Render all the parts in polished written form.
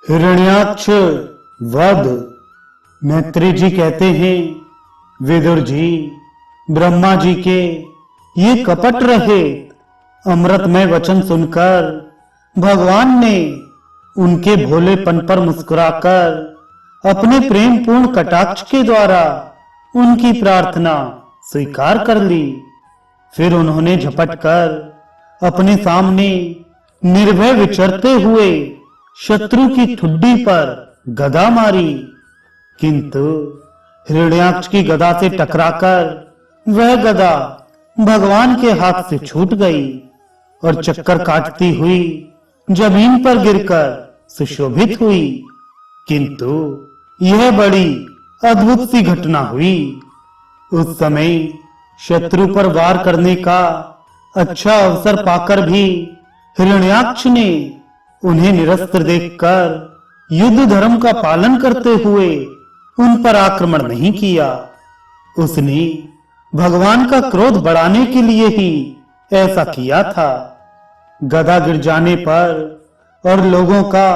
हिरण्याक्ष वध। मैत्री जी कहते हैं, विदुर जी, ब्रह्मा जी के ये कपट रहे अमृतमय वचन सुनकर भगवान ने उनके भोलेपन पर मुस्कुराकर अपने प्रेम पूर्ण कटाक्ष के द्वारा उनकी प्रार्थना स्वीकार कर ली। फिर उन्होंने झपट कर अपने सामने निर्भय विचरते हुए शत्रु की ठुड्डी पर गदा मारी, किंतु हिरण्याक्ष की गदा से टकराकर वह गदा भगवान के हाथ से छूट गई और चक्कर काटती हुई जमीन पर गिरकर सुशोभित हुई। किंतु यह बड़ी अद्भुत सी घटना हुई। उस समय शत्रु पर वार करने का अच्छा अवसर पाकर भी हिरण्याक्ष ने उन्हें निरस्त्र देखकर युद्ध धर्म का पालन करते हुए उन पर आक्रमण नहीं किया। उसने भगवान का क्रोध बढ़ाने के लिए ही ऐसा किया था। गदा गिर जाने पर और लोगों का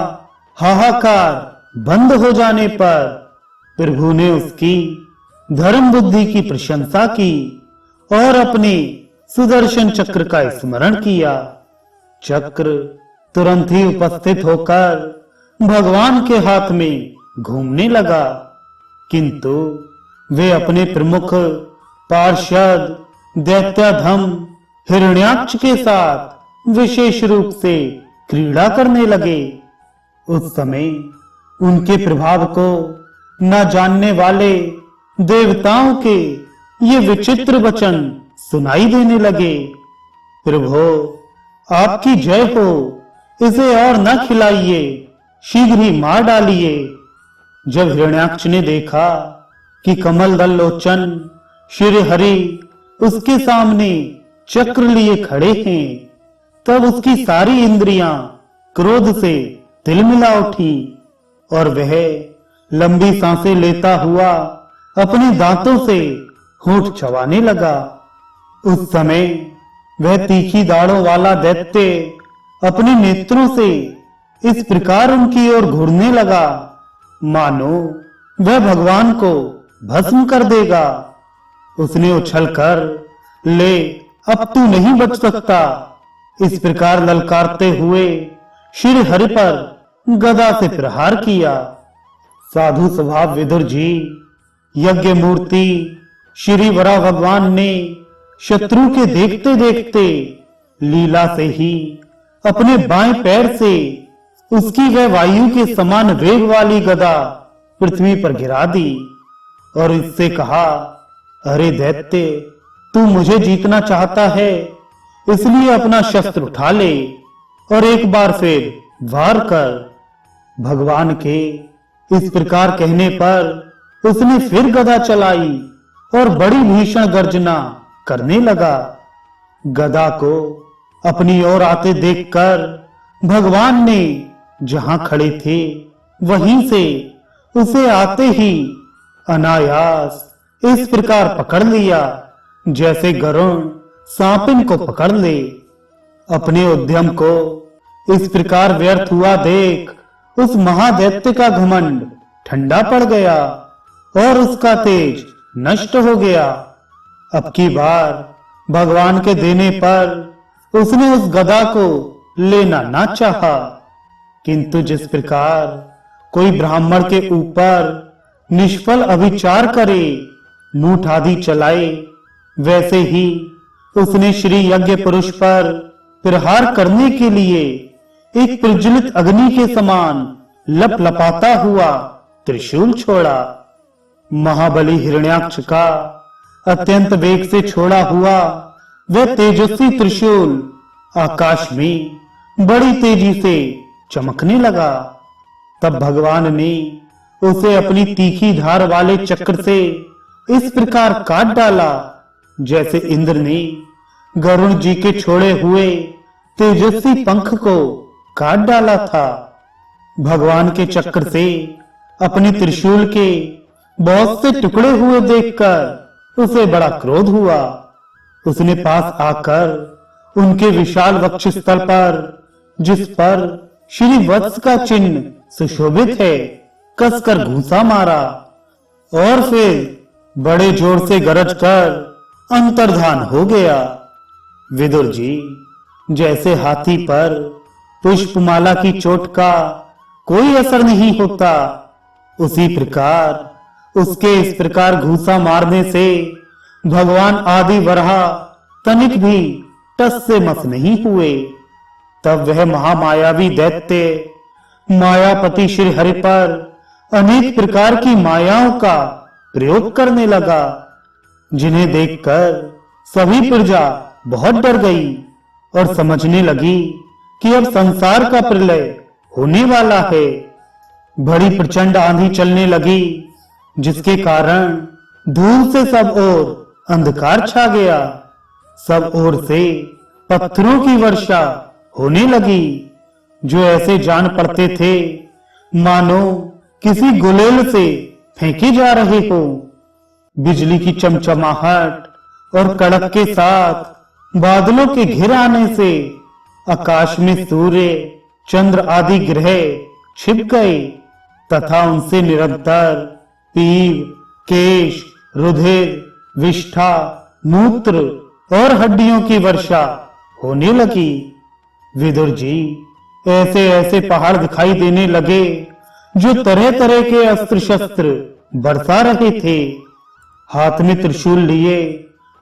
हाहाकार बंद हो जाने पर प्रभु ने उसकी धर्म बुद्धि की प्रशंसा की और अपने सुदर्शन चक्र का स्मरण किया। चक्र तुरंत ही उपस्थित होकर भगवान के हाथ में घूमने लगा, किंतु वे अपने प्रमुख पार्षद दैत्याधम हिरण्याक्ष के साथ विशेष रूप से क्रीड़ा करने लगे। उस समय उनके प्रभाव को न जानने वाले देवताओं के ये विचित्र वचन सुनाई देने लगे। प्रभु, आपकी जय हो, इसे और न खिलाइए, शीघ्र ही मार डालिए। जब हिरण्याक्ष ने देखा कि कमल दल लोचन श्री हरि उसके सामने चक्र लिए खड़े हैं, तब उसकी सारी इंद्रियां क्रोध से तिलमिला उठी और वह लंबी सांसें लेता हुआ अपने दांतों से होंठ चबाने लगा। उस समय वह तीखी दाढ़ों वाला दैत्य अपने नेत्रों से इस प्रकार उनकी ओर घूरने लगा, मानो वह भगवान को भस्म कर देगा। उसने उछलकर, ले, अब तू नहीं बच सकता, इस प्रकार ललकारते हुए श्री हरि पर गदा से प्रहार किया। साधु स्वभाव विदुर जी, यज्ञ मूर्ति श्री वरा भगवान ने शत्रु के देखते देखते लीला से ही अपने बाएं पैर से उसकी वह वायु के समान वेग वाली गदा पृथ्वी पर गिरा दी और इससे कहा, अरे दैत्य, तू मुझे जीतना चाहता है, इसलिए अपना शस्त्र उठा ले और एक बार फिर वार कर। भगवान के इस प्रकार कहने पर उसने फिर गदा चलाई और बड़ी भीषण गर्जना करने लगा। गदा को अपनी ओर आते देखकर भगवान ने जहां खड़े थे वहीं से उसे आते ही अनायास इस प्रकार पकड़ लिया जैसे गरुण सांपिन को पकड़ ले। अपने उद्यम को इस प्रकार व्यर्थ हुआ देख उस महादैत्य का घमंड ठंडा पड़ गया और उसका तेज नष्ट हो गया। अब की बार भगवान के देने पर उसने उस गदा को लेना ना चाहा, किंतु जिस प्रकार कोई ब्राह्मण के ऊपर निष्फल अभिचार करे, मूठ आदि चलाए, वैसे ही उसने श्री यज्ञ पुरुष पर प्रहार करने के लिए एक प्रज्वलित अग्नि के समान लपलपाता हुआ त्रिशूल छोड़ा। महाबली हिरण्याक्ष का अत्यंत वेग से छोड़ा हुआ वह तेजस्वी त्रिशूल आकाश में बड़ी तेजी से चमकने लगा। तब भगवान ने उसे अपनी तीखी धार वाले चक्र से इस प्रकार काट डाला जैसे इंद्र ने गरुण जी के छोड़े हुए तेजस्वी पंख को काट डाला था। भगवान के चक्र से अपने त्रिशूल के बहुत से टुकड़े हुए देखकर उसे बड़ा क्रोध हुआ। उसने पास आकर उनके विशाल वक्षस्थल पर, जिस पर श्री वत्स का चिन्ह सुशोभित है, कसकर घूंसा मारा और फिर बड़े जोर से गरज कर अंतर्धान हो गया। विदुर जी, जैसे हाथी पर पुष्पमाला की चोट का कोई असर नहीं होता, उसी प्रकार उसके इस प्रकार घूंसा मारने से भगवान आदि वराह तनिक भी टस से मस नहीं हुए। तब वह महामायावी दैत्य मायापति श्री हरि पर अनेक प्रकार की मायाओं का प्रयोग करने लगा, जिन्हें देखकर सभी प्रजा बहुत डर गई और समझने लगी कि अब संसार का प्रलय होने वाला है। बड़ी प्रचंड आंधी चलने लगी, जिसके कारण धूल से सब ओर अंधकार छा गया। सब ओर से पत्थरों की वर्षा होने लगी, जो ऐसे जान पड़ते थे मानो किसी गुलेल से फेंके जा रहे हो। बिजली की चमचमाहट और कड़क के साथ बादलों के घिर आने से आकाश में सूर्य, चंद्र आदि ग्रह छिप गए तथा उनसे निरंतर पीव, केश, रुधिर, विष्ठा, मूत्र और हड्डियों की वर्षा होने लगी। विदुर जी, ऐसे ऐसे पहाड़ दिखाई देने लगे जो तरह तरह के अस्त्र शस्त्र बरसा रहे थे। हाथ में त्रिशूल लिए,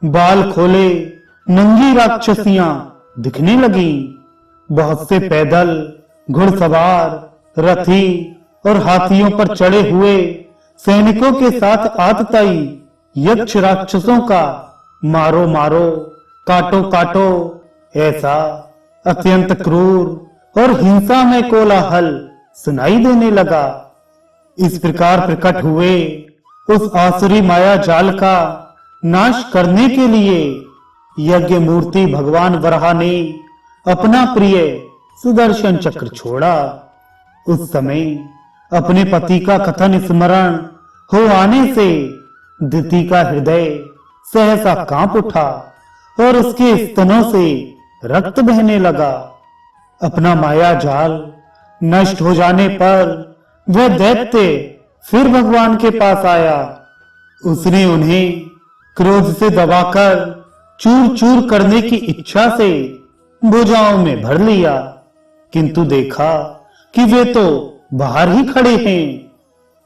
बाल खोले नंगी राक्षसियां दिखने लगी। बहुत से पैदल, घुड़सवार, रथी और हाथियों पर चढ़े हुए सैनिकों के साथ आतताई यक्ष राक्षसों का मारो मारो, काटो काटो, ऐसा अत्यंत क्रूर और हिंसा में कोलाहल सुनाई देने लगा। इस प्रकार प्रकट हुए उस आसुरी माया जाल का नाश करने के लिए यज्ञ मूर्ति भगवान वराह ने अपना प्रिय सुदर्शन चक्र छोड़ा। उस समय अपने पति का कथन स्मरण हो आने से दिति का हृदय सहसा कांप उठा और उसके स्तनों से रक्त बहने लगा। अपना माया जाल नष्ट हो जाने पर वह दैत्य फिर भगवान के पास आया। उसने उन्हें क्रोध से दबाकर चूर चूर करने की इच्छा से भुजाओं में भर लिया, किंतु देखा कि वे तो बाहर ही खड़े हैं।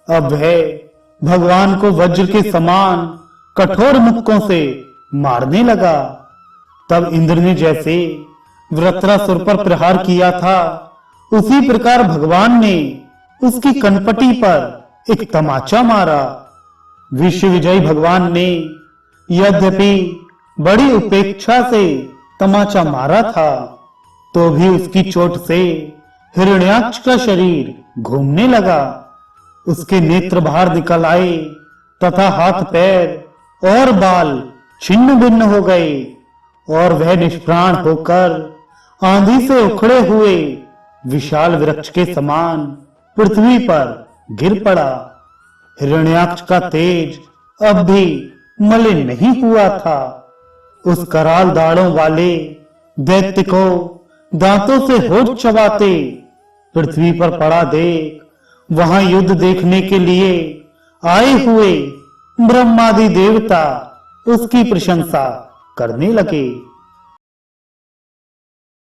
अब वह भगवान को वज्र के समान कठोर मुक्कों से मारने लगा। तब इंद्र ने जैसे वृत्रासुर पर प्रहार किया था, उसी प्रकार भगवान ने उसकी कनपटी पर एक तमाचा मारा। विश्व विजयी भगवान ने यद्यपि बड़ी उपेक्षा से तमाचा मारा था, तो भी उसकी चोट से हिरण्याक्ष का शरीर घूमने लगा। उसके नेत्र बाहर निकल आए तथा हाथ पैर और बाल छिन्न भिन्न हो गए और वह निष्प्राण होकर आंधी से उखड़े हुए विशाल वृक्ष के समान पृथ्वी पर गिर पड़ा। हिरण्याक्ष का तेज अब भी मलिन नहीं हुआ था। उस कराल दाढ़ों वाले दैत्य को दांतों से होठ चबाते पृथ्वी पर पड़ा देख वहां युद्ध देखने के लिए आए हुए ब्रह्मादि देवता उसकी प्रशंसा करने लगे।